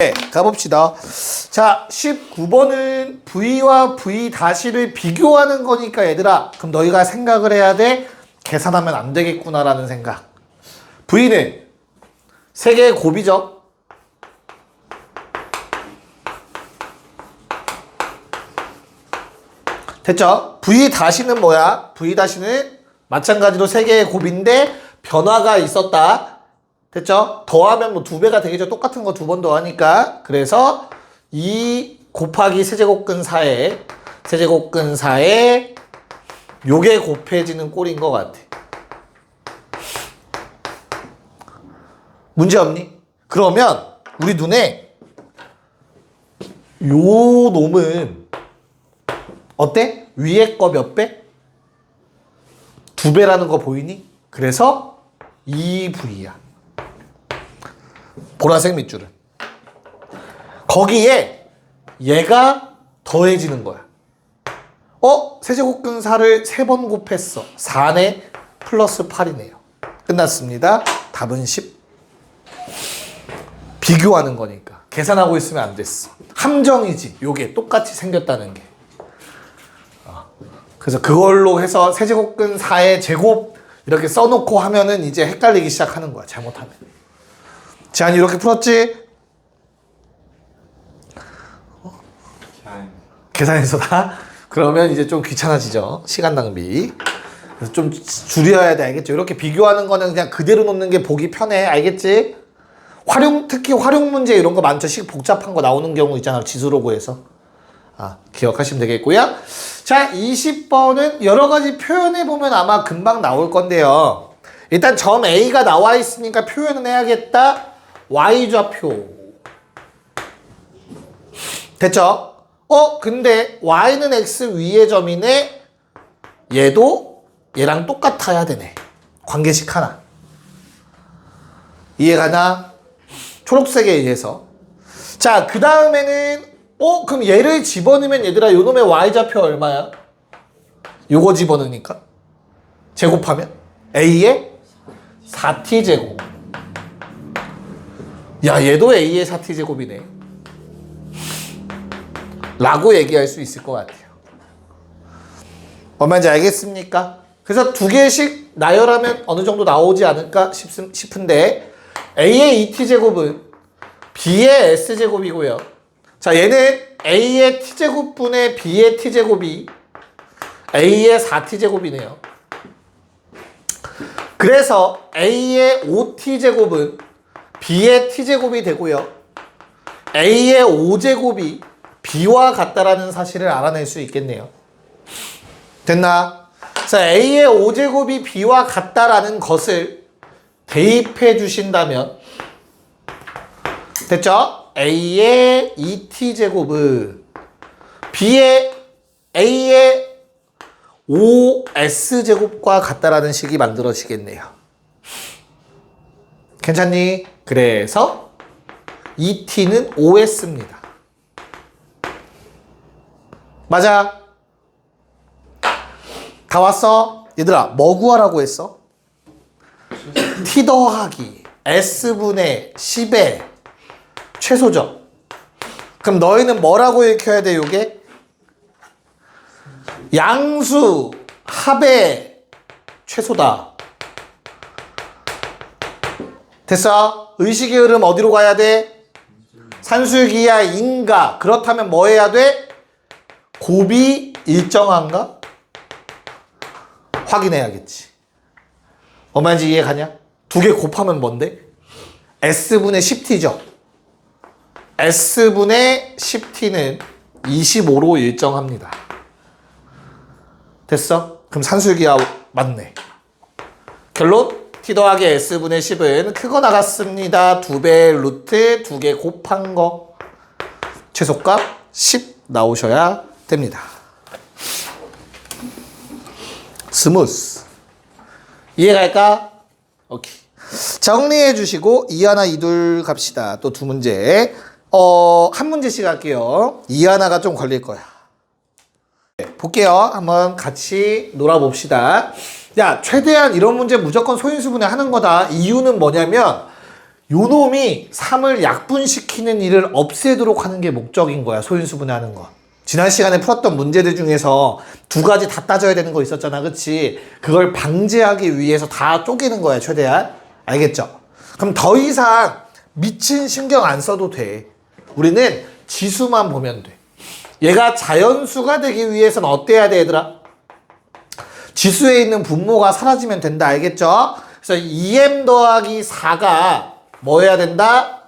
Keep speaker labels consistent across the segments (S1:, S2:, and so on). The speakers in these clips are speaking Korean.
S1: 네, 가봅시다. 자, 19번은 V와 V-를 비교하는 거니까 얘들아, 그럼 너희가 생각을 해야 돼. 계산하면 안 되겠구나라는 생각. V는 세 개의 곱이죠. 됐죠? V-는 뭐야? V-는 마찬가지로 세 개의 곱인데 변화가 있었다. 됐죠? 더하면 뭐 2배가 되겠죠. 똑같은 거 2번 더하니까. 그래서 2 곱하기 세제곱근 4에 요게 곱해지는 꼴인 것 같아. 문제 없니? 그러면 우리 눈에 요 놈은 어때? 위에 거 몇 배? 2배라는 거 보이니? 그래서 2V야. 보라색 밑줄은. 거기에 얘가 더해지는 거야. 세제곱근 4를 3번 곱했어. 4네 플러스 8이네요. 끝났습니다. 답은 10. 비교하는 거니까. 계산하고 있으면 안 됐어. 함정이지. 요게 똑같이 생겼다는 게. 그래서 그걸로 해서 세제곱근 4의 제곱 이렇게 써놓고 하면은 이제 헷갈리기 시작하는 거야. 잘못하면. 재한이 이렇게 풀었지? 계산해서 다? 그러면 이제 좀 귀찮아지죠. 시간 낭비. 그래서 좀 줄여야 돼. 알겠죠? 이렇게 비교하는 거는 그냥 그대로 놓는 게 보기 편해. 알겠지? 특히 활용 문제 이런 거 많죠. 복잡한 거 나오는 경우 있잖아. 지수로 구해서. 기억하시면 되겠고요. 자, 20번은 여러 가지 표현해보면 아마 금방 나올 건데요. 일단 점 A가 나와 있으니까 표현은 해야겠다. Y좌표. 됐죠? 근데 Y는 X 위의 점이네. 얘도 얘랑 똑같아야 되네. 관계식 하나. 이해가나? 초록색에 의해서. 자, 그 다음에는 그럼 얘를 집어넣으면 얘들아 요놈의 Y좌표 얼마야? 요거 집어넣으니까 제곱하면 A의 4t제곱. 야, 얘도 A의 4t제곱이네 라고 얘기할 수 있을 것 같아요. 얼마인지 알겠습니까? 그래서 두 개씩 나열하면 어느 정도 나오지 않을까 싶은데 A의 2t제곱은 B의 s제곱이고요. 자, 얘는 A의 t제곱분의 B의 t제곱이 A의 4t제곱이네요. 그래서 A의 5t제곱은 B의 t제곱이 되고요. A의 5제곱이 B와 같다라는 사실을 알아낼 수 있겠네요. 됐나? 자, A의 5제곱이 B와 같다라는 것을 대입해 주신다면 됐죠? A의 2t제곱은 A의 5s제곱과 같다라는 식이 만들어지겠네요. 괜찮니? 그래서 2t는 5s입니다. 맞아? 다 왔어? 얘들아, 뭐 구하라고 했어? t 더하기 s분의 10의 최소죠. 그럼 너희는 뭐라고 읽혀야 돼, 요게? 양수 합의 최소다. 됐어? 의식의 흐름 어디로 가야 돼? 산술기야 인가. 그렇다면 뭐 해야 돼? 곱이 일정한가? 확인해야겠지. 얼마인지 이해가냐? 두 개 곱하면 뭔데? S분의 10t죠. S분의 10t는 25로 일정합니다. 됐어? 그럼 산술기하 맞네. 결론? t 더하기 S분의 10은 크거 나갔습니다. 2배 루트 2개 곱한 거. 최소값 10 나오셔야 됩니다. 스무스. 이해갈까? 오케이. 정리해 주시고 2하나 2둘 갑시다. 또 두 문제. 한 문제씩 할게요. 2하나가 좀 걸릴 거야. 볼게요. 한번 같이 놀아봅시다. 야, 최대한 이런 문제 무조건 소인수분해 하는 거다. 이유는 뭐냐면 놈이 3을 약분시키는 일을 없애도록 하는 게 목적인 거야. 소인수분해하는 거. 지난 시간에 풀었던 문제들 중에서 2가지 다 따져야 되는 거 있었잖아. 그치? 그걸 방지하기 위해서 다 쪼개는 거야. 최대한. 알겠죠? 그럼 더 이상 미친 신경 안 써도 돼. 우리는 지수만 보면 돼. 얘가 자연수가 되기 위해서는 어때야 돼, 얘들아? 지수에 있는 분모가 사라지면 된다. 알겠죠? 그래서 2m 더하기 4가 뭐 해야 된다?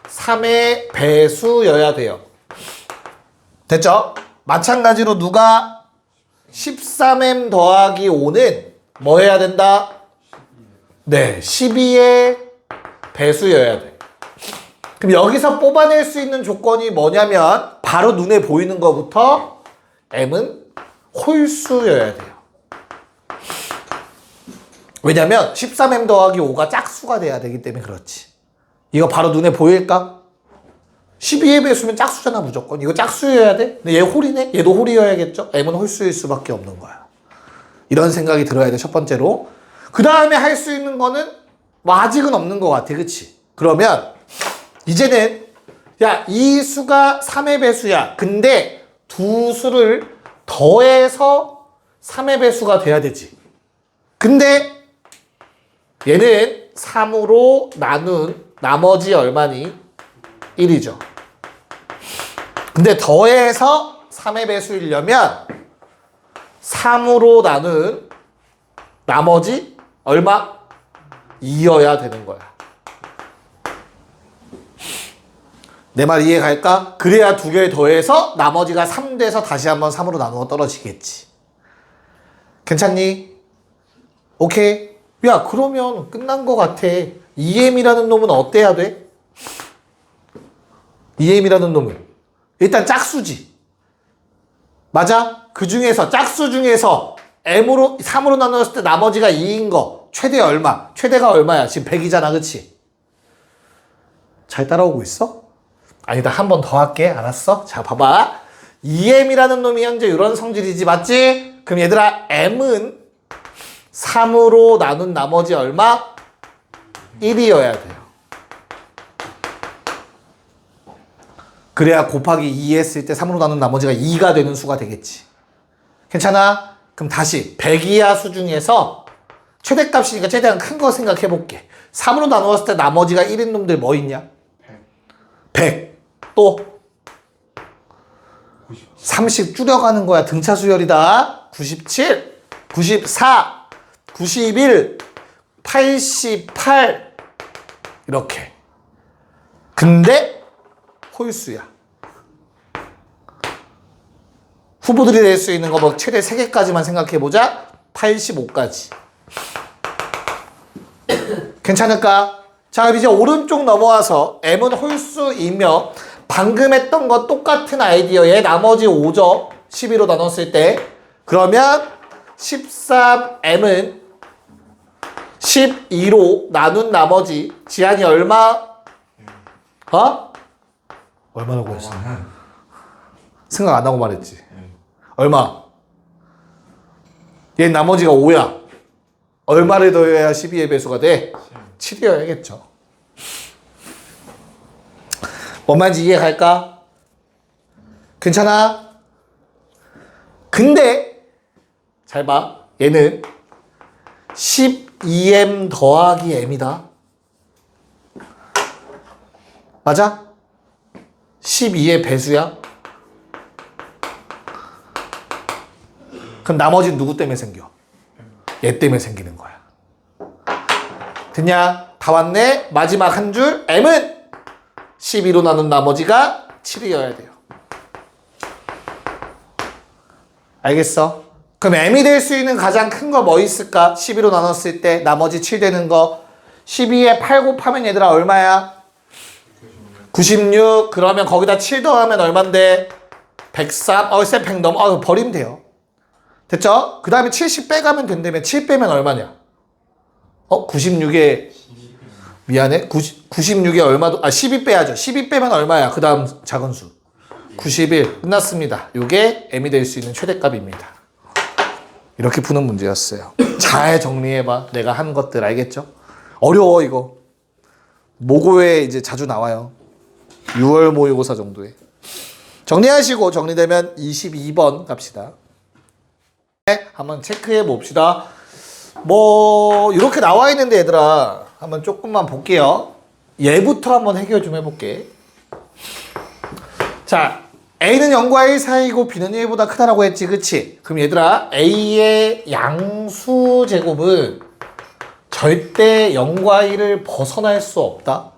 S1: 3의 배수여야 돼요. 됐죠? 마찬가지로 누가 13m 더하기 5는 뭐 해야 된다? 네, 12의 배수여야 돼. 그럼 여기서 뽑아낼 수 있는 조건이 뭐냐면 바로 눈에 보이는 것부터 m은 홀수여야 돼요. 왜냐면 13m 더하기 5가 짝수가 돼야 되기 때문에 그렇지. 이거 바로 눈에 보일까? 12의 배수면 짝수잖아 무조건. 이거 짝수여야 돼? 근데 얘 홀이네? 얘도 홀이어야겠죠? m은 홀수일 수밖에 없는 거야. 이런 생각이 들어야 돼, 첫 번째로. 그 다음에 할 수 있는 거는 뭐 아직은 없는 것 같아. 그치? 그러면 이제는 야, 이 수가 3의 배수야. 근데 두 수를 더해서 3의 배수가 돼야 되지. 근데 얘는 3으로 나눈 나머지 얼마니? 1이죠. 근데 더해서 3의 배수이려면 3으로 나눈 나머지 얼마? 2여야 되는 거야. 내 말 이해 갈까? 그래야 두 개를 더해서 나머지가 3 돼서 다시 한번 3으로 나누어 떨어지겠지. 괜찮니? 오케이. 야, 그러면 끝난 거 같아. 2m이라는 놈은 어때야 돼? 2m이라는 놈은 일단 짝수지. 맞아? 그 중에서 짝수 중에서 m으로 3으로 나눴을 때 나머지가 2인 거 최대 얼마? 최대가 얼마야? 지금 100이잖아. 그치? 잘 따라오고 있어? 아니다. 한 번 더 할게. 알았어? 자, 봐봐. 2m이라는 놈이 현재 이런 성질이지. 맞지? 그럼 얘들아, m은 3으로 나눈 나머지 얼마? 1이어야 돼요. 그래야 곱하기 2 했을 때 3으로 나눈 나머지가 2가 되는 수가 되겠지. 괜찮아? 그럼 다시 100 이하 수 중에서 최대값이니까 최대한 큰 거 생각해 볼게. 3으로 나누었을 때 나머지가 1인 놈들 뭐 있냐? 100. 또 30 줄여가는 거야. 등차 수열이다. 97, 94, 91, 88 이렇게. 근데 홀수야. 후보들이 낼 수 있는 거 뭐 최대 3개까지만 생각해보자. 85까지. 괜찮을까? 자, 이제 오른쪽 넘어와서 m은 홀수이며 방금 했던 거 똑같은 아이디어에 나머지 5점 12로 나눴을 때 그러면 13m은 12로 나눈 나머지 지한이 얼마? 어? 얼마라고 했어? 생각 안 하고 말했지. 얼마? 얘 나머지가 5야. 얼마를 더해야 12의 배수가 돼? 7이어야겠죠. 뭔 말인지 이해갈까? 괜찮아? 근데 잘 봐. 얘는 12m 더하기 m이다. 맞아? 12의 배수야. 그럼 나머지는 누구 때문에 생겨? 얘 때문에 생기는 거야. 됐냐? 다 왔네? 마지막 한 줄 m은 12로 나눈 나머지가 7이어야 돼요. 알겠어? 그럼 m이 될 수 있는 가장 큰 거 뭐 있을까? 12로 나눴을 때 나머지 7 되는 거. 12에 8 곱하면 얘들아 얼마야? 96. 그러면 거기다 7 더하면 얼만데? 103. 쌤 100 넘어. 버리면 돼요. 됐죠? 그 다음에 70 빼가면 된다며. 7 빼면 얼마냐? 96에 미안해. 96에 얼마도 12 빼야죠. 12 빼면 얼마야? 그 다음 작은 수 91. 끝났습니다. 요게 m이 될 수 있는 최대값입니다. 이렇게 푸는 문제였어요. 잘 정리해봐. 내가 한 것들 알겠죠? 어려워 이거. 모고에 이제 자주 나와요. 6월 모의고사 정도에. 정리하시고 정리되면 22번 갑시다. 네, 한번 체크해 봅시다. 뭐 이렇게 나와 있는데 얘들아 한번 조금만 볼게요. 얘부터 한번 해결 좀 해볼게. 자, A는 0과 1 사이고 B는 1보다 크다라고 했지, 그치? 그럼 얘들아 A의 양수 제곱은 절대 0과 1을 벗어날 수 없다.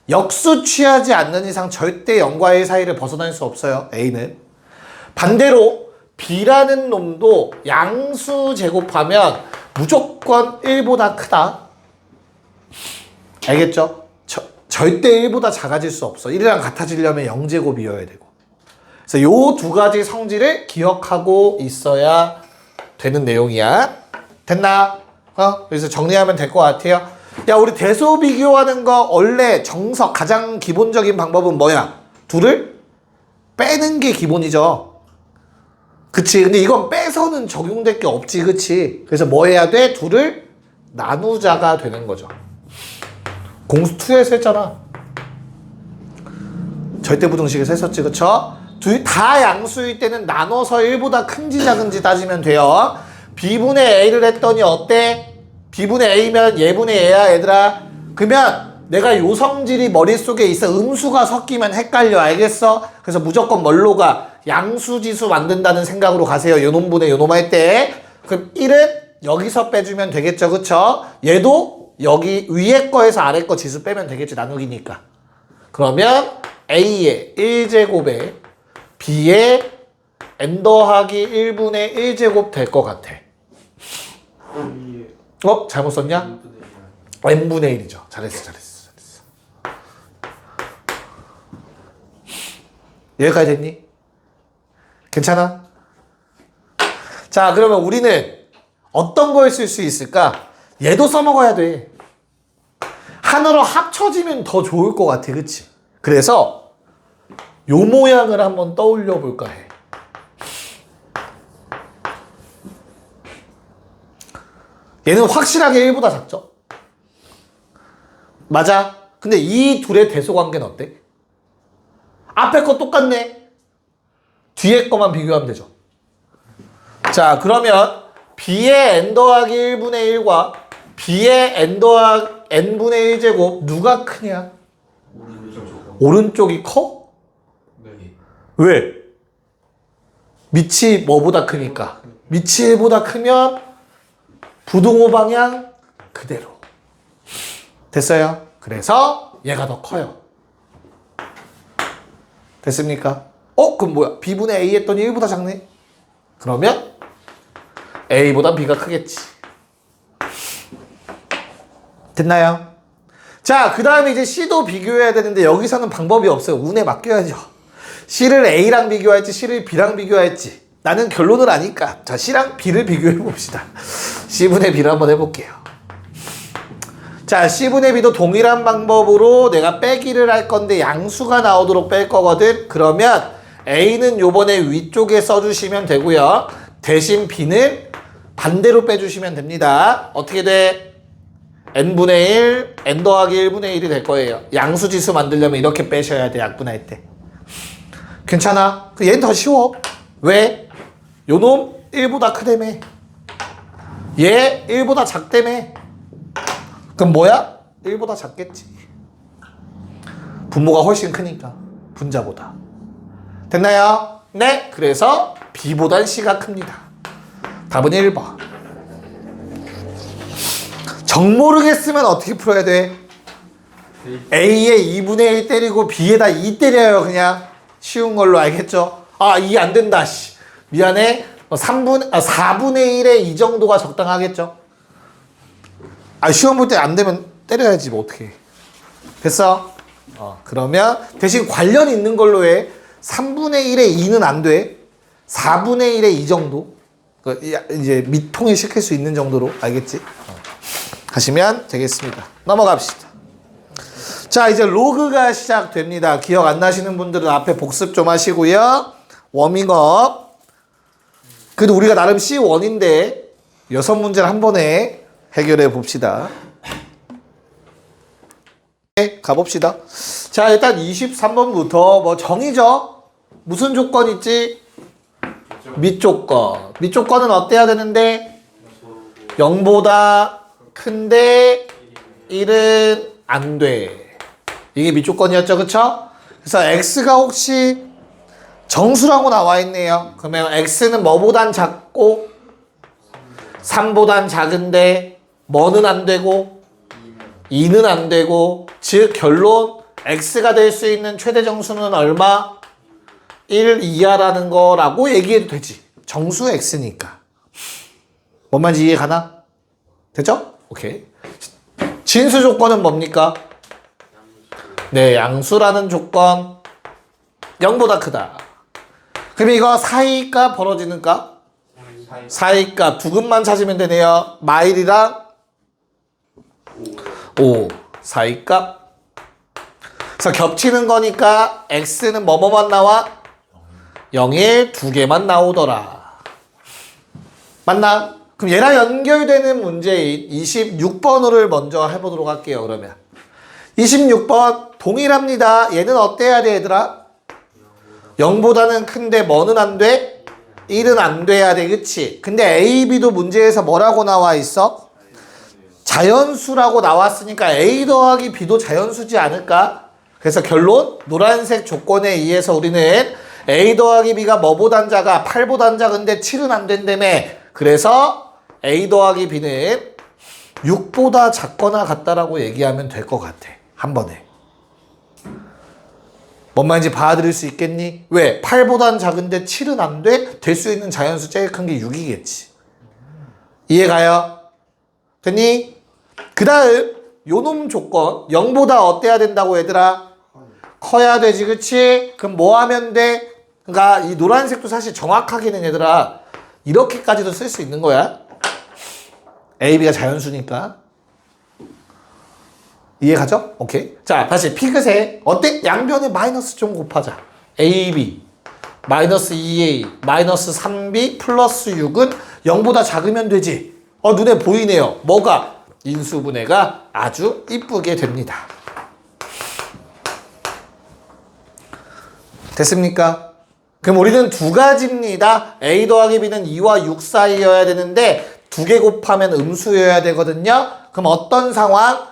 S1: 역수 취하지 않는 이상 절대 0과 1 사이를 벗어날 수 없어요, A는. 반대로 B라는 놈도 양수 제곱하면 무조건 1보다 크다. 알겠죠? 절대 1보다 작아질 수 없어. 1이랑 같아지려면 0제곱이어야 되고. 그래서 요 두 가지 성질을 기억하고 있어야 되는 내용이야. 됐나? 그래서 정리하면 될 것 같아요. 야, 우리 대소 비교하는 거 원래 정석 가장 기본적인 방법은 뭐야? 둘을 빼는 게 기본이죠. 그치? 근데 이건 빼서는 적용될 게 없지, 그치? 그래서 뭐 해야 돼? 둘을 나누자가 되는 거죠. 공수 2에서 했잖아. 절대부등식에서 했었지, 그쵸? 둘 다 양수일 때는 나눠서 1보다 큰지 작은지 따지면 돼요. B분의 A를 했더니 어때? B분의 A면 얘분의 A야, 얘들아. 그러면 내가 요 성질이 머릿속에 있어. 음수가 섞이면 헷갈려, 알겠어? 그래서 무조건 뭘로 가? 양수지수 만든다는 생각으로 가세요. 요놈분의 요놈 할 때. 그럼 1은 여기서 빼주면 되겠죠, 그쵸? 얘도 여기 위에 거에서 아래 거 지수 빼면 되겠지, 나누기니까. 그러면 A의 1제곱에 B의 n 더하기 1분의 1제곱 될 것 같아. 잘못 썼냐? n분의 1이죠. 잘했어. 여기까지 됐니? 괜찮아? 자, 그러면 우리는 어떤 걸 쓸 수 있을까? 얘도 써먹어야 돼. 하나로 합쳐지면 더 좋을 것 같아, 그치? 그래서 요 모양을 한번 떠올려 볼까 해. 얘는 확실하게 1보다 작죠? 맞아. 근데 이 둘의 대소 관계는 어때? 앞에 거 똑같네. 뒤에 거만 비교하면 되죠. 자, 그러면 B의 n 더하기 1분의 1과 B의 n 더하기 n분의 1제곱 누가 크냐? 오른쪽이 커?
S2: 네.
S1: 왜? 밑이 뭐보다 크니까. 밑이 1보다 크면 부등호 방향 그대로. 됐어요? 그래서 얘가 더 커요. 됐습니까? 그럼 뭐야? B분의 A 했더니 1보다 작네? 그러면 A보단 B가 크겠지. 됐나요? 자, 그 다음에 이제 C도 비교해야 되는데 여기서는 방법이 없어요. 운에 맡겨야죠. C를 A랑 비교할지 C를 B랑 비교할지 나는 결론을 아니까. 자, C랑 B를 비교해 봅시다. C분의 B를 한번 해볼게요. 자, C분의 B도 동일한 방법으로 내가 빼기를 할 건데 양수가 나오도록 뺄 거거든. 그러면 A는 요번에 위쪽에 써주시면 되고요. 대신 B는 반대로 빼주시면 됩니다. 어떻게 돼? n분의 1, n 더하기 1분의 1이 될 거예요. 양수지수 만들려면 이렇게 빼셔야 돼, 약분할 때. 괜찮아? 얘는 더 쉬워. 왜? 요놈 1보다 크다며. 얘 1보다 작다며. 그럼 뭐야? 1보다 작겠지. 분모가 훨씬 크니까. 분자보다. 됐나요? 네. 그래서 B보단 C가 큽니다. 답은 1번. 정 모르겠으면 어떻게 풀어야 돼? A에 2분의 1 때리고 B에다 2 때려요, 그냥. 쉬운 걸로 알겠죠? 2 안 된다, 씨. 미안해. 4분의 1의 이 정도가 적당하겠죠? 시험 볼 때 안 되면 때려야지, 뭐, 어떻게. 됐어? 그러면 대신 관련 있는 걸로 해. 3분의 1의 2는 안 돼. 4분의 1의 2 정도. 이제 밑통에 시킬 수 있는 정도로. 알겠지? 하시면 되겠습니다. 넘어갑시다. 자, 이제 로그가 시작됩니다. 기억 안 나시는 분들은 앞에 복습 좀 하시고요. 워밍업. 그래도 우리가 나름 C1인데 6문제를 한 번에 해결해 봅시다. 가봅시다. 자, 일단 23번부터 뭐 정의죠? 무슨 조건 있지? 밑조건. 밑조건은 어때야 되는데? 0보다 큰데 1은 안 돼. 이게 밑조건이었죠, 그쵸? 그래서 x가 혹시 정수라고 나와 있네요. 그러면 x는 뭐보단 작고 3보단 작은데 뭐는 안 되고 2는 안 되고, 즉 결론 x가 될 수 있는 최대 정수는 얼마? 1 이하라는 거라고 얘기해도 되지. 정수 x니까. 뭔 말인지 이해 가나? 됐죠? 오케이. 진수 조건은 뭡니까? 네, 양수라는 조건. 0보다 크다. 그럼 이거 사이값 벌어지는 값? 사이값 부근만 찾으면 되네요. 마일이랑 5. 사이값. 그래서 겹치는 거니까 x는 뭐뭐만 나와? 0에 2개만 나오더라. 맞나? 그럼 얘랑 연결되는 문제인 26번을 먼저 해보도록 할게요. 그러면 26번 동일합니다. 얘는 어때야 돼, 얘들아? 0보다는 큰데 뭐는 안 돼? 1은 안 돼야 돼, 그치? 근데 A, B도 문제에서 뭐라고 나와 있어? 자연수라고 나왔으니까 A 더하기 B도 자연수지 않을까? 그래서 결론 노란색 조건에 의해서 우리는 A 더하기 B가 뭐보단 작아? 8보단 작은데 7은 안 된다며. 그래서 A 더하기 B는 6보다 작거나 같다라고 얘기하면 될 것 같아. 한 번에. 뭔 말인지 봐드릴 수 있겠니? 왜? 8보단 작은데 7은 안 돼? 될 수 있는 자연수 제일 큰 게 6이겠지. 이해가요? 됐니? 그 다음 요놈 조건 0보다 어때야 된다고 얘들아? 커야 되지, 그치? 그럼 뭐 하면 돼? 그러니까 이 노란색도 사실 정확하게는 얘들아 이렇게까지도 쓸 수 있는 거야. A, B가 자연수니까. 이해가죠? 오케이. 자, 다시 피그색. 어때? 양변에 마이너스 좀 곱하자. AB 마이너스 2A 마이너스 3B 플러스 6은 0보다 작으면 되지. 눈에 보이네요. 뭐가? 인수분해가 아주 이쁘게 됩니다. 됐습니까? 그럼 우리는 두 가지입니다. A 더하기 B는 2와 6 사이여야 되는데 2개 곱하면 음수여야 되거든요. 그럼 어떤 상황?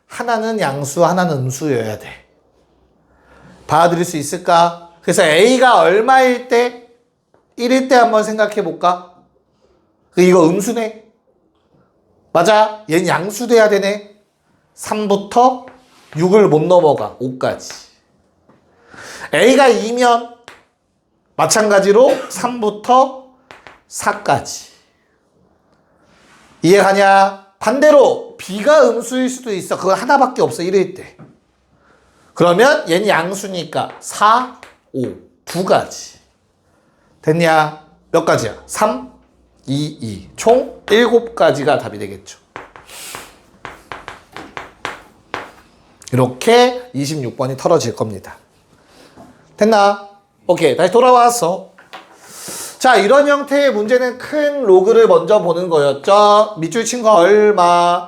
S1: 하나는 양수, 하나는 음수여야 돼. 봐드릴 수 있을까? 그래서 A가 얼마일 때? 1일 때 한번 생각해 볼까? 이거 음수네? 맞아. 얘는 양수 돼야 되네. 3부터 6을 못 넘어가. 5까지. A가 2면 마찬가지로 3부터 4까지. 이해가냐? 반대로 B가 음수일 수도 있어. 그거 하나밖에 없어. 1일 때. 그러면 얘는 양수니까 4, 5. 두 가지. 됐냐? 몇 가지야? 3, 2, 2. 총 7가지가 답이 되겠죠. 이렇게 26번이 털어질 겁니다. 됐나? 오케이. 다시 돌아왔어. 자, 이런 형태의 문제는 큰 로그를 먼저 보는 거였죠. 밑줄 친 거 얼마?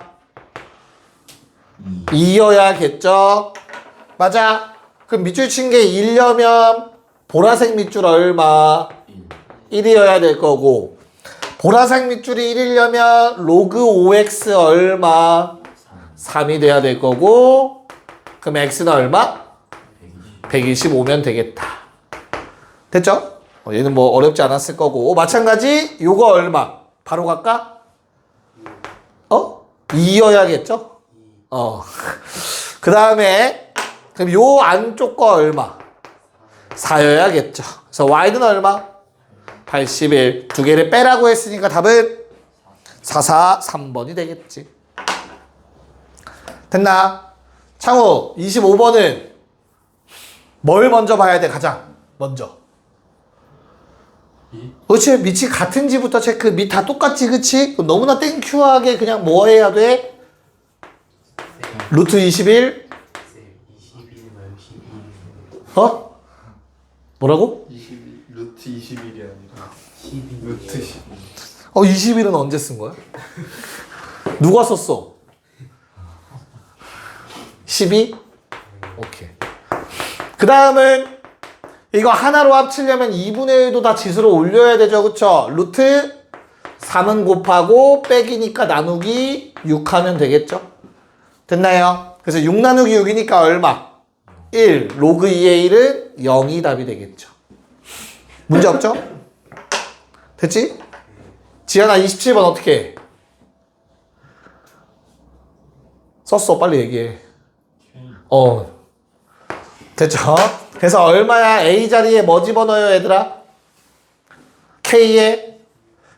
S1: 2여야겠죠? 맞아. 그럼 밑줄 친 게 1려면 보라색 밑줄 얼마? 1이어야 될 거고, 보라색 밑줄이 1이려면 로그 5x 얼마? 3이 돼야 될 거고, 그럼 x는 얼마? 125면 되겠다. 됐죠? 얘는 뭐 어렵지 않았을 거고, 마찬가지 요거 얼마? 바로 갈까? 2여야겠죠? 그 다음에 그럼 요 안쪽 거 얼마? 4여야겠죠. 그래서 y는 얼마? 81. 두 개를 빼라고 했으니까 답은 4, 4, 3번이 되겠지. 됐나? 창우 25번은 뭘 먼저 봐야 돼? 가장 먼저. 그렇지. 밑이 같은지부터 체크. 밑 다 똑같지, 그치? 그럼 너무나 땡큐하게 그냥 뭐 해야 돼? 루트 21? 뭐라고?
S2: 22, 루트 21이 아니라 12. 루트 12.
S1: 21은 언제 쓴 거야? 누가 썼어? 12? 오케이. 그 다음은 이거 하나로 합치려면 2분의 1도 다 지수로 올려야 되죠. 그쵸? 루트 3은 곱하고 빼기니까 나누기 6 하면 되겠죠? 됐나요? 그래서 6 나누기 6이니까 얼마? 1. 로그 2의 1은 0이 답이 되겠죠. 문제 없죠? 됐지? 지연아 27번 어떻게 해? 썼어. 빨리 얘기해. 됐죠? 그래서 얼마야? A 자리에 뭐 집어넣어요 얘들아? K에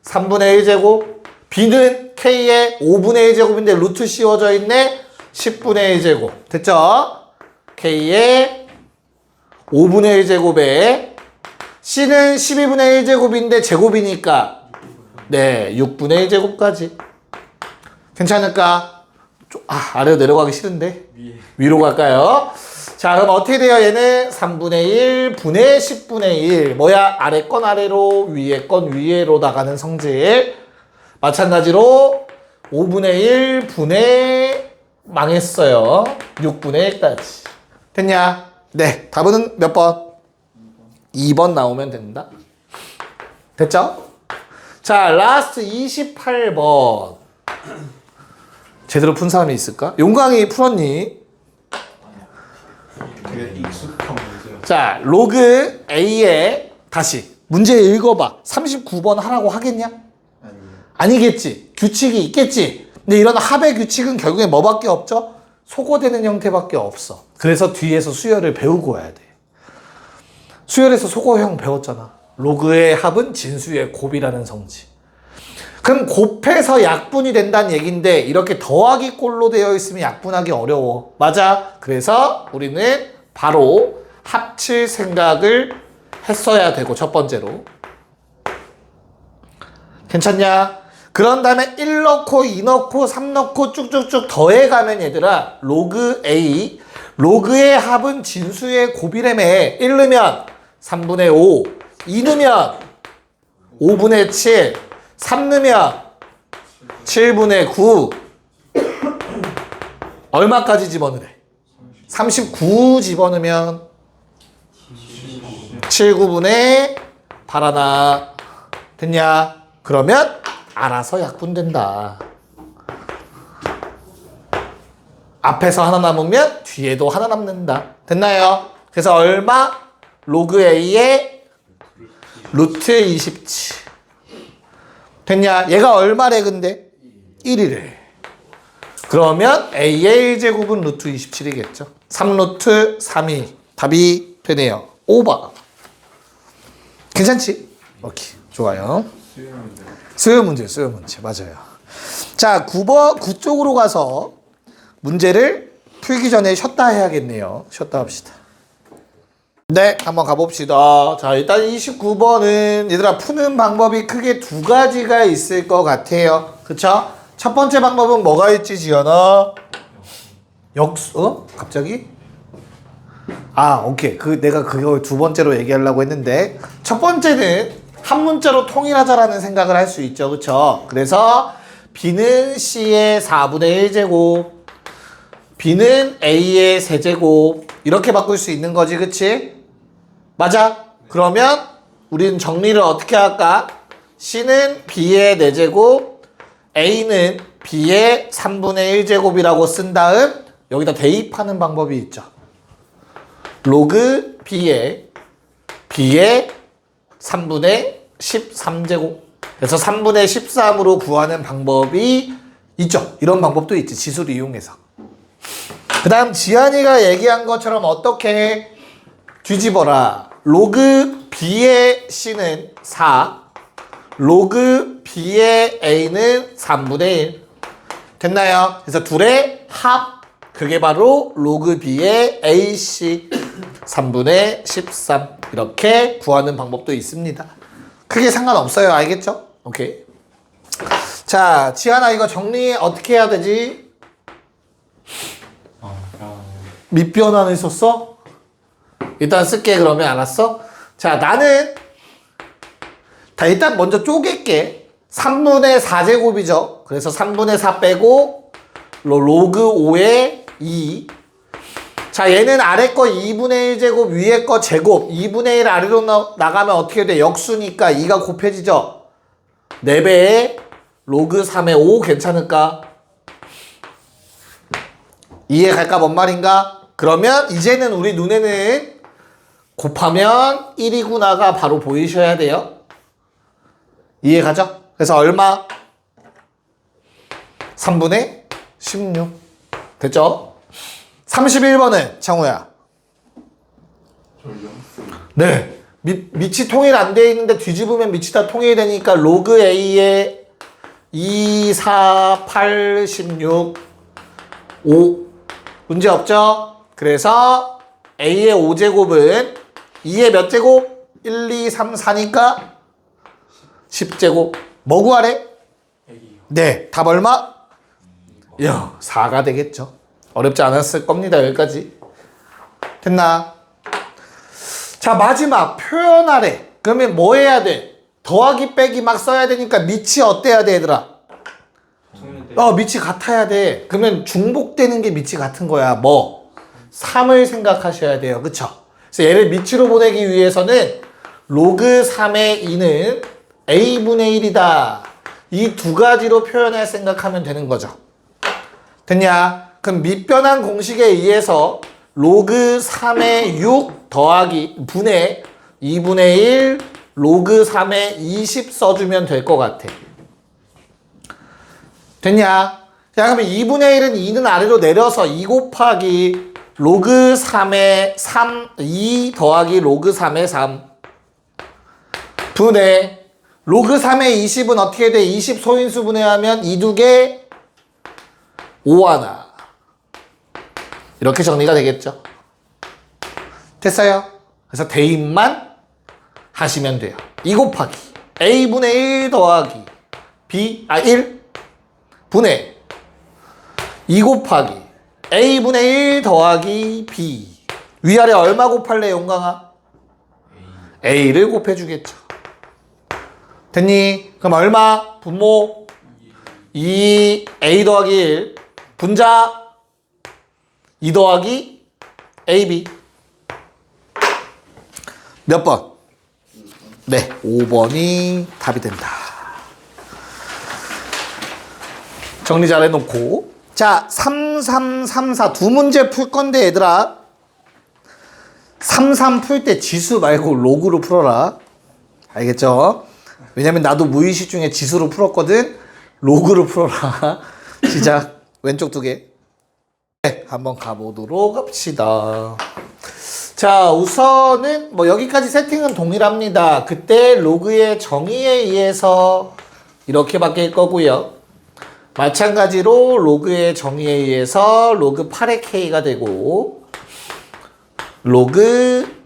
S1: 3분의 1제곱, B는 K에 5분의 1제곱인데 루트 씌워져 있네. 10분의 1제곱. 됐죠? K에 5분의 1제곱에 C는 12분의 1제곱인데 제곱이니까 네 6분의 1제곱까지. 괜찮을까? 아래로 내려가기 싫은데 위로 갈까요? 자, 그럼 어떻게 돼요? 얘는 3분의 1 분의 10분의 1. 뭐야? 아래 건 아래로, 위에 건 위에로 나가는 성질. 마찬가지로 5분의 1 분의 망했어요. 6분의 1까지. 됐냐? 네. 답은 몇 번? 2번 나오면 된다. 됐죠? 자, 라스트 28번. 제대로 푼 사람이 있을까? 용광이 풀었니?
S2: 되게 익숙한 문제야.
S1: 자, 로그 A에 다시 문제 읽어봐. 39번 하라고 하겠냐?
S2: 아니요.
S1: 아니겠지. 규칙이 있겠지. 근데 이런 합의 규칙은 결국에 뭐밖에 없죠? 소거되는 형태밖에 없어. 그래서 뒤에서 수열을 배우고 와야 돼. 수열에서 소거형 배웠잖아. 로그의 합은 진수의 곱이라는 성질. 그럼 곱해서 약분이 된다는 얘긴데 이렇게 더하기 꼴로 되어 있으면 약분하기 어려워. 맞아. 그래서 우리는 바로 합칠 생각을 했어야 되고 첫 번째로. 괜찮냐? 그런 다음에 1 넣고 2 넣고 3 넣고 쭉쭉쭉 더해가면 얘들아 로그 A 로그의 합은 진수의 곱이라며. 1 넣으면 3분의 5 2 넣으면 5분의 7 3 넣으면 7분의 9 얼마까지 집어넣으래? 39 집어넣으면 7, 9분의 8 하나. 됐냐? 그러면 알아서 약분된다. 앞에서 하나 남으면 뒤에도 하나 남는다. 됐나요? 그래서 얼마? 로그 A의 루트 27. 됐냐? 얘가 얼마래 근데? 1이래. 그러면 A의 1제곱은 루트 27이겠죠. 3루트 3이 답이 되네요. 5번. 괜찮지? 오케이. 좋아요. 수요 문제. 맞아요. 자, 9번, 9쪽으로 가서 문제를 풀기 전에 쉬었다 해야겠네요. 쉬었다 합시다. 네, 한번 가봅시다. 자, 일단 29번은 얘들아 푸는 방법이 크게 두 가지가 있을 것 같아요. 그쵸? 첫 번째 방법은 뭐가 있지, 지연아? 갑자기? 오케이. 내가 그걸 두 번째로 얘기하려고 했는데, 첫 번째는 한 문자로 통일하자라는 생각을 할 수 있죠. 그쵸? 그래서, B는 C의 4분의 1제곱, B는 A의 세제곱, 이렇게 바꿀 수 있는 거지. 그치? 맞아? 그러면, 우리는 정리를 어떻게 할까? C는 B의 4제곱, A는 B의 3분의 1제곱이라고 쓴 다음 여기다 대입하는 방법이 있죠. 로그 B의 3분의 13제곱. 그래서 3분의 13으로 구하는 방법이 있죠. 이런 방법도 있지. 지수를 이용해서. 그 다음 지한이가 얘기한 것처럼 어떻게 해? 뒤집어라. 로그 B의 C는 4. 로그 B의 A는 3분의 1. 됐나요? 그래서 둘의 합. 그게 바로 로그 B의 AC 3분의 13. 이렇게 구하는 방법도 있습니다. 크게 상관없어요. 알겠죠? 오케이. 자, 지한아 이거 정리 어떻게 해야 되지? 밑변환을 썼어? 일단 쓸게. 그러면 알았어? 자, 나는 일단 먼저 쪼갤게. 3분의 4제곱이죠. 그래서 3분의 4 빼고 로그 5의 2. 자, 얘는 아래 거 2분의 1 제곱, 위에 거 제곱. 2분의 1 아래로 나가면 어떻게 돼? 역수니까 2가 곱해지죠? 4배에 로그 3의 5 괜찮을까? 이해 갈까? 뭔 말인가? 그러면 이제는 우리 눈에는 곱하면 1이구나가 바로 보이셔야 돼요. 이해 가죠? 그래서 얼마? 3분의 16. 됐죠? 31번은 창우야. 네. 밑이 통일 안 돼 있는데 뒤집으면 밑이 다 통일이 되니까 로그 A의 2, 4, 8, 16, 5. 문제 없죠? 그래서 A의 5제곱은 2의 몇 제곱? 1, 2, 3, 4니까 10제곱. 뭐 구하래? 네. 답 얼마? 4가 되겠죠. 어렵지 않았을 겁니다. 여기까지. 됐나? 자, 마지막 표현하래. 그러면 뭐 해야 돼? 더하기 빼기 막 써야 되니까 밑이 어때야 돼, 얘들아? 밑이 같아야 돼. 그러면 중복되는 게 밑이 같은 거야. 뭐? 3을 생각하셔야 돼요. 그쵸? 그래서 얘를 밑으로 보내기 위해서는 로그 3의 2는 a분의 1이다. 이 두 가지로 표현할 생각하면 되는 거죠. 됐냐? 그럼 밑변환 공식에 의해서 로그 3의 6 더하기 분의 2분의 1 로그 3의 20 써주면 될 것 같아. 됐냐? 자, 그러면 2분의 1은 2는 아래로 내려서 2 곱하기 로그 3의 3, 2 더하기 로그 3의 3 분의 로그 3의 20은 어떻게 돼? 20 소인수 분해하면 2 두 개 5 하나. 이렇게 정리가 되겠죠. 됐어요? 그래서 대입만 하시면 돼요. 2 곱하기 a분의 1 더하기 1 분의 2 곱하기 a분의 1 더하기 b. 위아래 얼마 곱할래, 용광아? a를 곱해주겠죠. 됐니? 그럼 얼마? 분모 2 a 더하기 1 분자 2 더하기 ab. 몇 번? 네, 5번이 답이 된다. 정리 잘 해놓고. 자, 3, 3, 3, 4 두 문제 풀 건데 얘들아 3, 3 풀 때 지수 말고 로그로 풀어라. 알겠죠? 왜냐면 나도 무의식 중에 지수로 풀었거든. 로그로 풀어라. 시작. 왼쪽 두 개. 네, 한번 가보도록 합시다. 자, 우선은 뭐 여기까지 세팅은 동일합니다. 그때 로그의 정의에 의해서 이렇게 바뀔 거고요. 마찬가지로 로그의 정의에 의해서 로그 8의 k가 되고 로그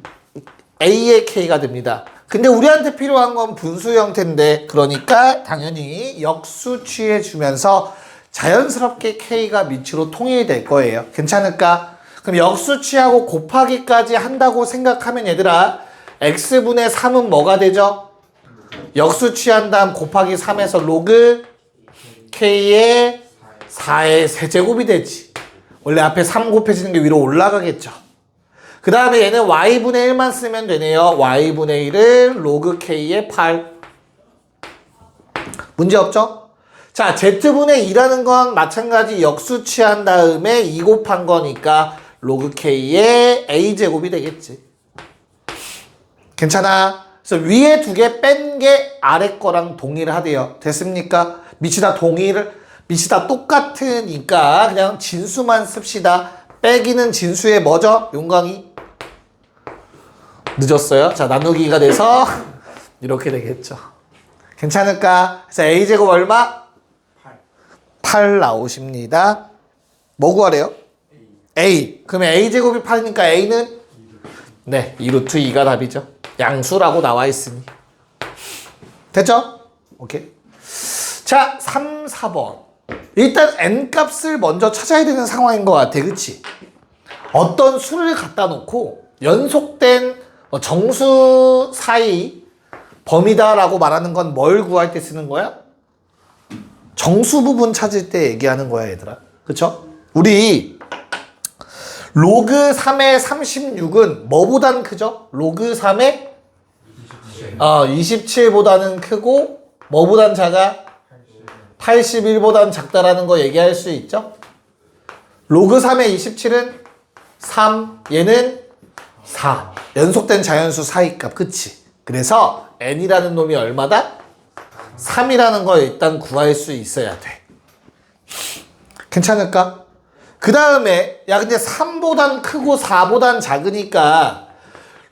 S1: a의 k가 됩니다. 근데 우리한테 필요한 건 분수 형태인데 그러니까 당연히 역수 취해주면서 자연스럽게 k가 밑으로 통일이 될 거예요. 괜찮을까? 그럼 역수 취하고 곱하기까지 한다고 생각하면 얘들아 x분의 3은 뭐가 되죠? 역수 취한 다음 곱하기 3에서 로그 k의 4의 세제곱이 되지. 원래 앞에 3 곱해지는 게 위로 올라가겠죠. 그 다음에 얘는 y분의 1만 쓰면 되네요. y분의 1을 로그 k의 8. 문제 없죠? 자, z분의 2라는 건 마찬가지 역수 취한 다음에 2 곱한 거니까 로그 k의 a제곱이 되겠지. 괜찮아? 그래서 위에 두 개 뺀 게 아래 거랑 동일하대요. 됐습니까? 밑이 다 밑이 다 똑같으니까 그냥 진수만 씁시다. 빼기는 진수의 뭐죠? 용광이? 늦었어요. 자, 나누기가 돼서 이렇게 되겠죠. 괜찮을까? 그래서 a제곱 얼마? 8 나오십니다. 뭐 구하래요? a. 그러면 a제곱이 8이니까 a는? 네, 2루트 2가 답이죠. 양수라고 나와 있으니. 됐죠? 오케이. 자, 3, 4번. 일단 n값을 먼저 찾아야 되는 상황인 것 같아. 그치? 어떤 수를 갖다 놓고 연속된 정수 사이 범위다라고 말하는 건 뭘 구할 때 쓰는 거야? 정수 부분 찾을 때 얘기하는 거야, 얘들아. 그쵸? 우리 로그 3의 36은 뭐보단 크죠? 로그 3의 27보다는 크고 뭐보단 작아? 81보단 작다라는 거 얘기할 수 있죠? 로그 3의 27은 3, 얘는 4. 연속된 자연수 사이값, 그치? 그래서 n이라는 놈이 얼마다? 3이라는 걸 일단 구할 수 있어야 돼. 괜찮을까? 그 다음에 야 근데 3보단 크고 4보단 작으니까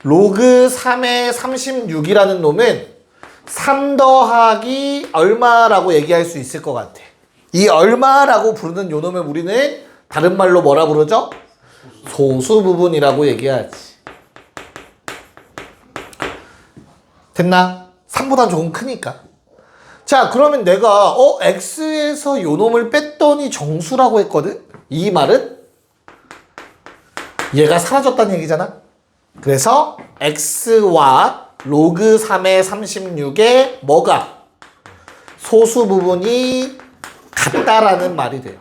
S1: 로그 3의 36이라는 놈은 3 더하기 얼마라고 얘기할 수 있을 것 같아. 이 얼마라고 부르는 요 놈을 우리는 다른 말로 뭐라 부르죠? 소수 부분이라고 얘기하지. 됐나? 3보단 조금 크니까. 자, 그러면 내가 x에서 요 놈을 뺐더니 정수라고 했거든? 이 말은 얘가 사라졌다는 얘기잖아? 그래서 x와 로그 3의 36의 뭐가? 소수 부분이 같다라는 말이 돼요.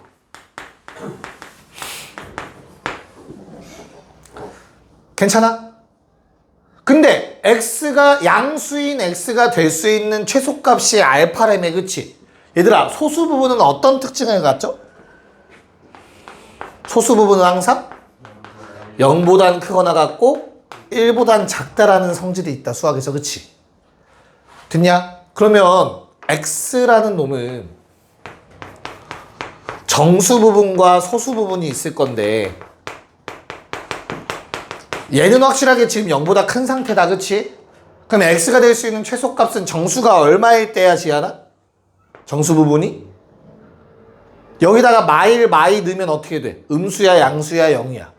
S1: 괜찮아? 근데 x가 양수인 x가 될 수 있는 최소값이 알파라며, 그치? 얘들아, 소수 부분은 어떤 특징을 갖죠? 소수 부분은 항상 0보단 크거나 같고 1보단 작다라는 성질이 있다, 수학에서. 그치? 됐냐? 그러면 x라는 놈은 정수 부분과 소수 부분이 있을 건데 얘는 확실하게 지금 0보다 큰 상태다, 그치? 그럼 x가 될 수 있는 최소값은 정수가 얼마일 때야, 지하나? 정수 부분이? 여기다가 마이 넣으면 어떻게 돼? 음수야, 양수야, 0이야?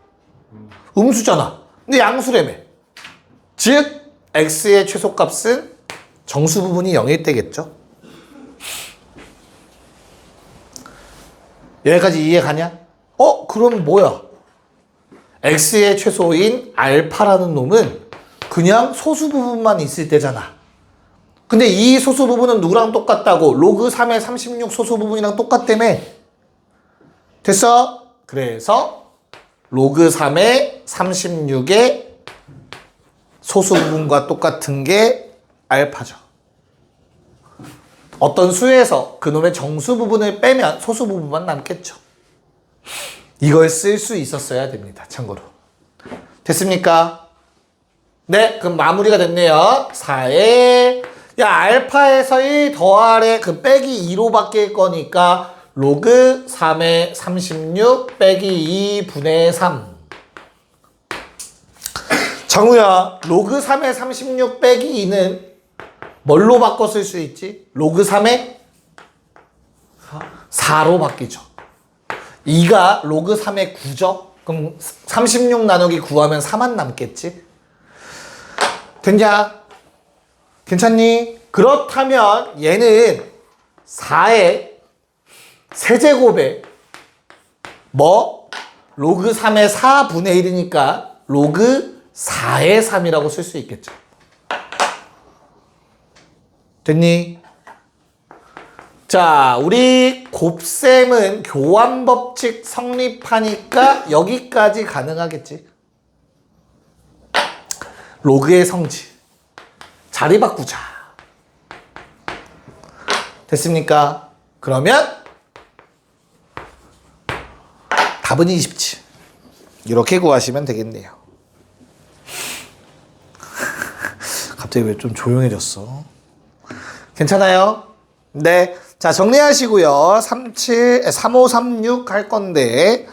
S1: 음수잖아. 근데 양수라며. 즉 x의 최소값은 정수 부분이 0일 때겠죠? 여기까지 이해 가냐? 그럼 뭐야? x의 최소인 알파라는 놈은 그냥 소수 부분만 있을 때잖아. 근데 이 소수 부분은 누구랑 똑같다고? 로그 3의 36 소수 부분이랑 똑같다며. 됐어? 그래서 로그 3의 36의 소수 부분과 똑같은 게 알파죠. 어떤 수에서 그놈의 정수 부분을 빼면 소수 부분만 남겠죠. 이걸 쓸 수 있었어야 됩니다. 참고로. 됐습니까? 네, 그럼 마무리가 됐네요. 4에 알파에서 1 더하래 그 빼기 2로 바뀔 거니까 로그 3의 36 빼기 2분의 3. 정우야, 로그 3의 36 빼기 2는 뭘로 바꿔 쓸 수 있지? 로그 3의 4로 바뀌죠. 2가 로그 3의 9죠? 그럼 36 나누기 9하면 4만 남겠지? 됐냐? 괜찮니? 그렇다면 얘는 4의 세제곱에 로그 3의 4분의 1이니까 로그 4의 3이라고 쓸 수 있겠죠. 됐니? 자, 우리 곱셈은 교환법칙 성립하니까 여기까지 가능하겠지. 로그의 성질. 자리 바꾸자. 됐습니까? 그러면 답은 27. 이렇게 구하시면 되겠네요. 갑자기 왜 좀 조용해졌어? 괜찮아요? 네. 자, 정리하시고요. 3536 할 건데,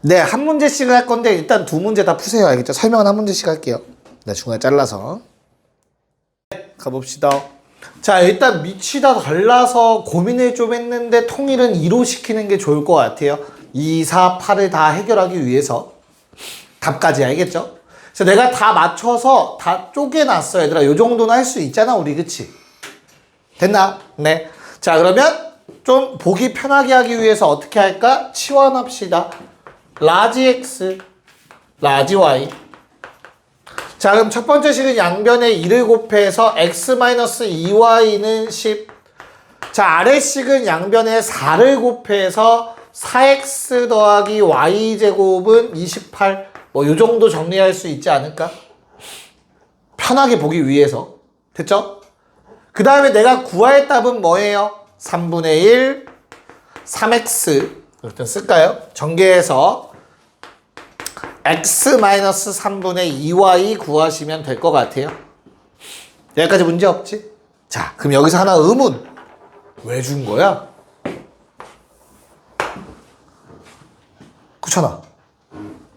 S1: 네, 한 문제씩 할 건데, 일단 두 문제 다 푸세요. 알겠죠? 설명은 한 문제씩 할게요. 네, 중간에 잘라서. 네, 가봅시다. 자, 일단 밑이 다 달라서 고민을 좀 했는데, 통일은 2로 시키는 게 좋을 것 같아요. 2, 4, 8을 다 해결하기 위해서. 답까지, 알겠죠? 그래서 내가 다 맞춰서 다 쪼개놨어, 얘들아. 요 정도는 할 수 있잖아, 우리. 그치? 됐나? 네. 자, 그러면 좀 보기 편하게 하기 위해서 어떻게 할까? 치환합시다. 라지 x, 라지 y. 자, 그럼 첫 번째 식은 양변에 2를 곱해서 x-2y는 10, 자, 아래식은 양변에 4를 곱해서 4x 더하기 y제곱은 28. 뭐 요 정도 정리할 수 있지 않을까? 편하게 보기 위해서. 됐죠? 그 다음에 내가 구할 답은 뭐예요? 3분의 1, 3x. 일단 쓸까요? 전개해서 x-3분의 2y 구하시면 될 것 같아요. 여기까지 문제 없지? 자, 그럼 여기서 하나 의문. 왜 준 거야? 그렇잖아.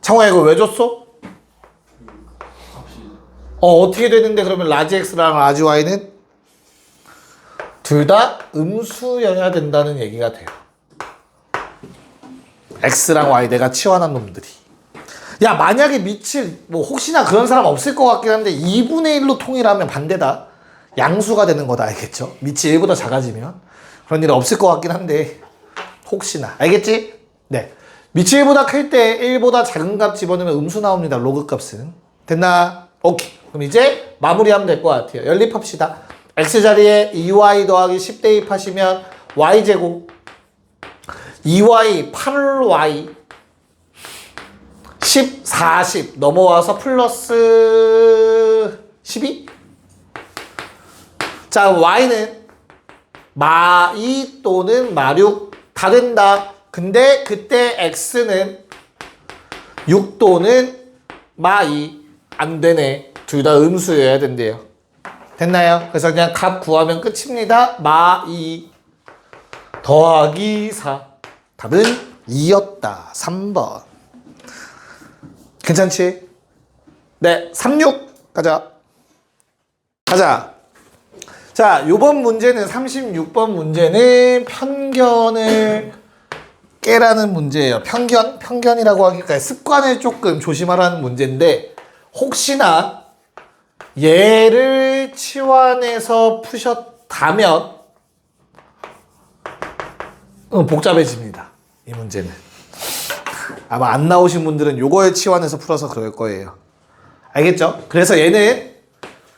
S1: 창호야, 이거 왜 줬어? 어떻게 되는데 그러면 라지 x랑 라지 y는 둘 다 음수여야 된다는 얘기가 돼요. x랑 y 내가 치환한 놈들이. 야, 만약에 미칠 뭐 혹시나 그런 사람 없을 것 같긴 한데 2분의 1로 통일하면 반대다. 양수가 되는 거다. 알겠죠? 밑이 1보다 작아지면 그런 일 없을 것 같긴 한데 혹시나. 알겠지? 네. 밑이 1보다 클 때 1보다 작은 값 집어넣으면 음수 나옵니다. 로그 값은. 됐나? 오케이. 그럼 이제 마무리하면 될 것 같아요. 연립합시다. x자리에 2y 더하기 10 대입하시면 y제곱 2y 8y 10 40 넘어와서 플러스 12. 자, y는 마2 또는 마6 다 된다. 근데 그때 x는 6 또는 마2 안 되네. 둘 다 음수여야 된대요. 됐나요? 그래서 그냥 값 구하면 끝입니다. 마2 더하기 4. 답은 2였다. 3번. 괜찮지? 네, 36 가자. 가자. 자, 요번 문제는 36번 문제는 편견을 깨라는 문제예요. 편견이라고 하기까지 습관을 조금 조심하라는 문제인데 혹시나 얘를 치환해서 푸셨다면 복잡해집니다. 이 문제는. 아마 안 나오신 분들은 요거에 치환해서 풀어서 그럴 거예요. 알겠죠? 그래서 얘는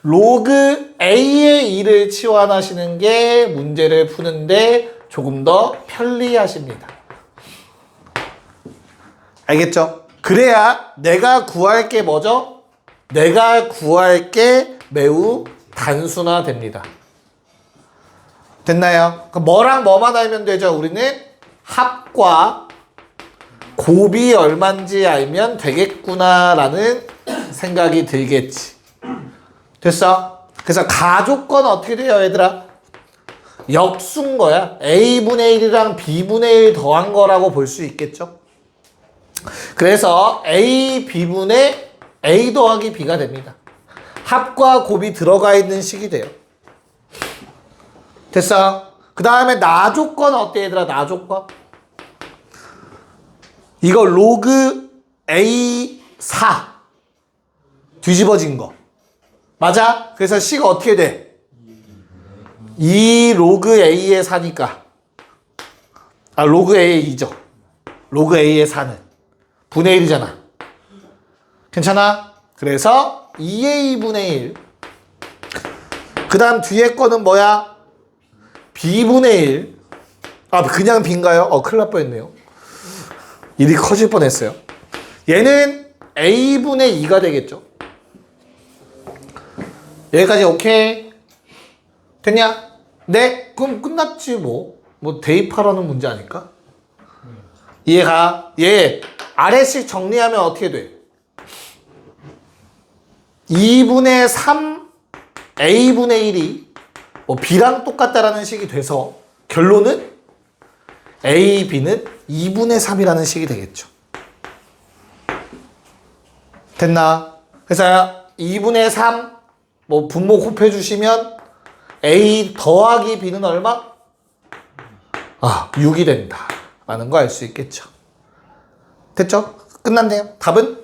S1: 로그 A의 2를 치환하시는 게 문제를 푸는데 조금 더 편리하십니다. 알겠죠? 그래야 내가 구할 게 뭐죠? 내가 구할 게 매우 단순화됩니다. 됐나요? 그럼 뭐랑 뭐만 알면 되죠? 우리는 합과 곱이 얼만지 알면 되겠구나라는 생각이 들겠지. 됐어? 그래서 가조건 어떻게 돼요, 얘들아? 역수인 거야. A분의 1이랑 B분의 1 더한 거라고 볼 수 있겠죠? 그래서 A, B분의 A 더하기 B가 됩니다. 합과 곱이 들어가 있는 식이 돼요. 됐어? 그 다음에 나조건 어때, 얘들아? 나조건? 이거 로그 A4 뒤집어진 거 맞아? 그래서 C가 어떻게 돼? 2 로그 A의 4니까 로그 A의 2죠. 로그 A의 4는 분의 1이잖아. 괜찮아? 그래서 2A 분의 1. 그 다음 뒤에 거는 뭐야? B분의 1. 그냥 B인가요? 큰일 날 뻔했네요. 일이 커질 뻔했어요. 얘는 A분의 2가 되겠죠. 여기까지 오케이? 됐냐? 네? 그럼 끝났지 뭐. 대입하라는 문제 아닐까? 이해가? 얘 아래식 정리하면 어떻게 돼? 2분의 3 A분의 1이 B랑 똑같다라는 식이 돼서 결론은 A, B는 2분의 3이라는 식이 되겠죠. 됐나? 그래서 2분의 3 분모 곱해 주시면 A 더하기 B는 얼마? 6이 된다 라는 거 알 수 있겠죠. 됐죠? 끝났네요. 답은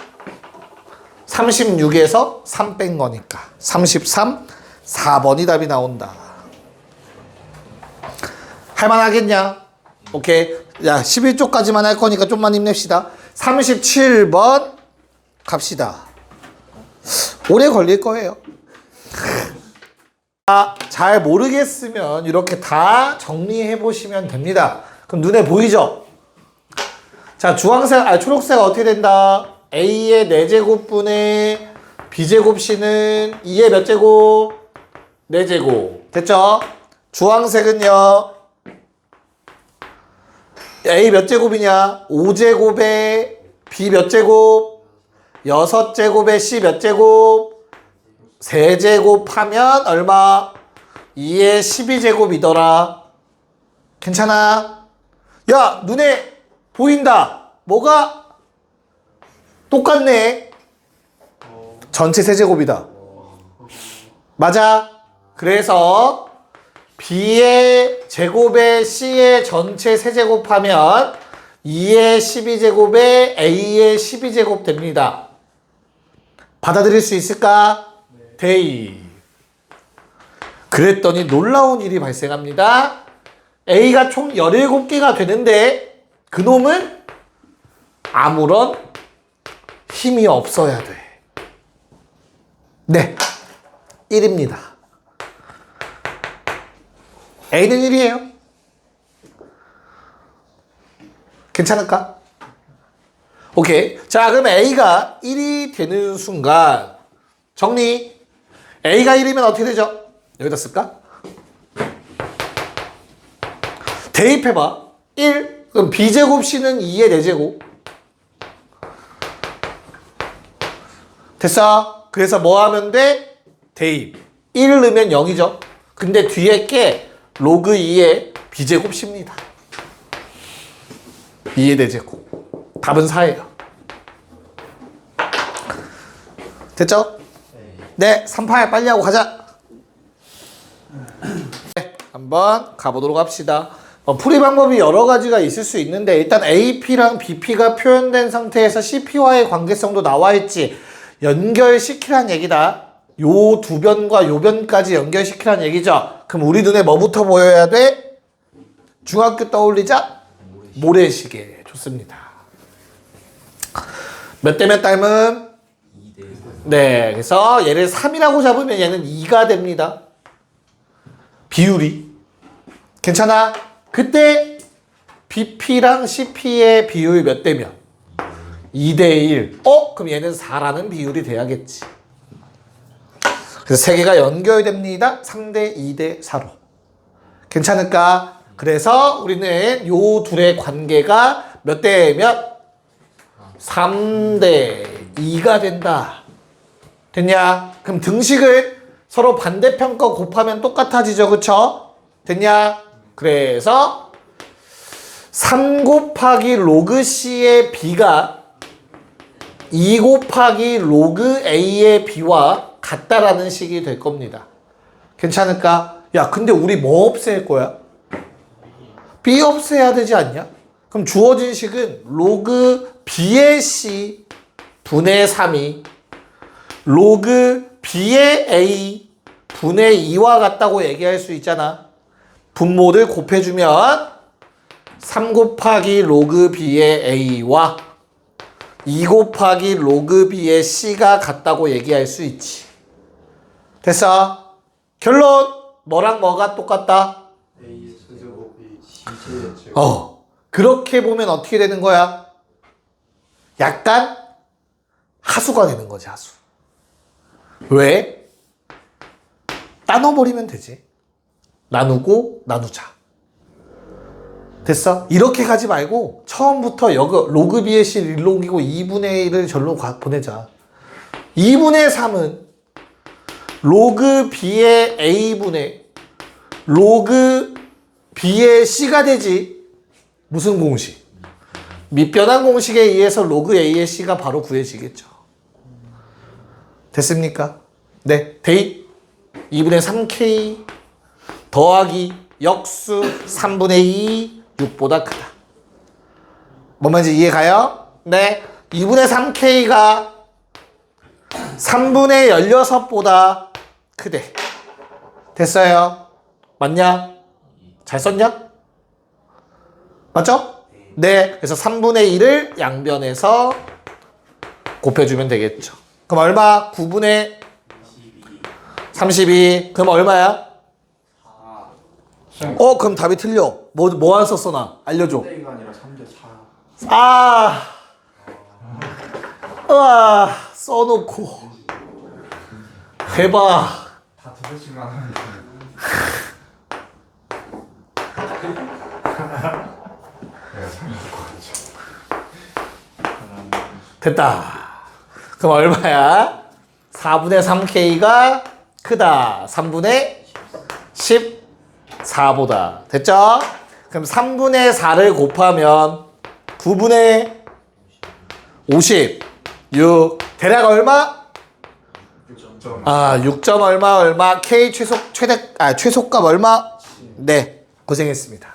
S1: 36에서 3 뺀 거니까 33, 4번이 답이 나온다. 할만하겠냐? 오케이. 야, 11쪽까지만 할 거니까 좀만 힘냅시다. 37번 갑시다. 오래 걸릴 거예요. 잘 모르겠으면 이렇게 다 정리해 보시면 됩니다. 그럼 눈에 보이죠? 자, 초록색 어떻게 된다? A의 4제곱분의 B제곱 C는 2의 몇 제곱? 4제곱. 됐죠? 주황색은요. A 몇 제곱이냐? 5제곱에 B 몇 제곱? 6제곱에 C 몇 제곱? 3제곱 하면 얼마? 2의 12제곱이더라. 괜찮아? 야, 눈에 보인다. 뭐가? 똑같네. 전체 세제곱이다. 맞아. 그래서 B의 제곱에 C의 전체 세제곱하면 2의 12제곱에 A의 12제곱 됩니다. 받아들일 수 있을까? 데이. 그랬더니 놀라운 일이 발생합니다. A가 총 17개가 되는데 그놈은 아무런 힘이 없어야 돼. 네, 1입니다. A는 1이에요. 괜찮을까? 오케이. 자, 그럼 A가 1이 되는 순간 정리. A가 1이면 어떻게 되죠? 여기다 쓸까? 대입해봐. 1. 그럼 B제곱 C는 2의 4제곱. 됐어? 그래서 뭐 하면 돼? 대입. 1을 넣으면 0이죠. 근데 뒤에 게 로그 2의 B제곱 C입니다. 2의 4제곱. 답은 4예요. 됐죠? 네, 3파에 빨리 하고 가자. 네, 한번 가보도록 합시다. 풀이 방법이 여러 가지가 있을 수 있는데 일단 AP랑 BP가 표현된 상태에서 CP와의 관계성도 나와 있지. 연결시키란 얘기다. 요 두 변과 요 변까지 연결시키란 얘기죠. 그럼 우리 눈에 뭐부터 보여야 돼? 중학교 떠올리자? 모래시계. 좋습니다. 몇 대 몇 닮음? 네, 그래서 얘를 3이라고 잡으면 얘는 2가 됩니다. 비율이. 괜찮아? 그때 BP랑 CP의 비율 몇 대면? 2대 1. 그럼 얘는 4라는 비율이 돼야겠지. 그래서 세 개가 연결됩니다. 3대 2대 4로. 괜찮을까? 그래서 우리는 요 둘의 관계가 몇 대 몇? 3대 2가 된다. 됐냐? 그럼 등식을 서로 반대편 거 곱하면 똑같아지죠. 그쵸? 됐냐? 그래서 3 곱하기 로그 C의 B가 2 곱하기 로그 A의 B와 같다라는 식이 될 겁니다. 괜찮을까? 야, 근데 우리 뭐 없앨 거야? B 없애야 되지 않냐? 그럼 주어진 식은 로그 B의 C 분의 3이 로그 B의 A 분의 2와 같다고 얘기할 수 있잖아. 분모를 곱해주면 3 곱하기 로그 B의 A와 2 곱하기 로그 B의 C가 같다고 얘기할 수 있지. 됐어? 결론! 뭐랑 뭐가 똑같다?
S2: A 세제곱이 C 제곱.
S1: 그렇게 보면 어떻게 되는 거야? 약간 하수가 되는 거지, 하수. 왜? 나눠버리면 되지. 나누고 나누자. 됐어? 이렇게 가지 말고 처음부터 로그 B의 C를 일로 옮기고 2분의 1을 절로 보내자. 2분의 3은 로그 B의 A분의 로그 B의 C가 되지. 무슨 공식? 밑변환 공식에 의해서 로그 A의 C가 바로 구해지겠죠. 됐습니까? 네, 대입 2분의 3K 더하기 역수 3분의 2 6보다 크다. 뭔 말인지 이해가요? 네, 2분의 3K가 3분의 16보다 크대. 됐어요? 맞냐? 잘 썼냐? 맞죠? 네, 그래서 3분의 1을 양변에서 곱해주면 되겠죠. 그럼 얼마? 9분의 32. 그럼 얼마야?
S2: 4.
S1: 그럼 답이 틀려. 뭐 안 썼어 나? 알려줘.
S2: 3대가 아니라 3대 4.
S1: 아. 우와. 써놓고. 대박.
S2: 다 2개씩만 하면 내가 잘못
S1: 됐다. 그럼 얼마야? 4분의 3K가 크다. 3분의 14보다. 됐죠? 그럼 3분의 4를 곱하면 9분의 56. 대략 얼마?
S2: 6점.
S1: 6점 얼마. K 최소값 얼마? 네. 고생했습니다.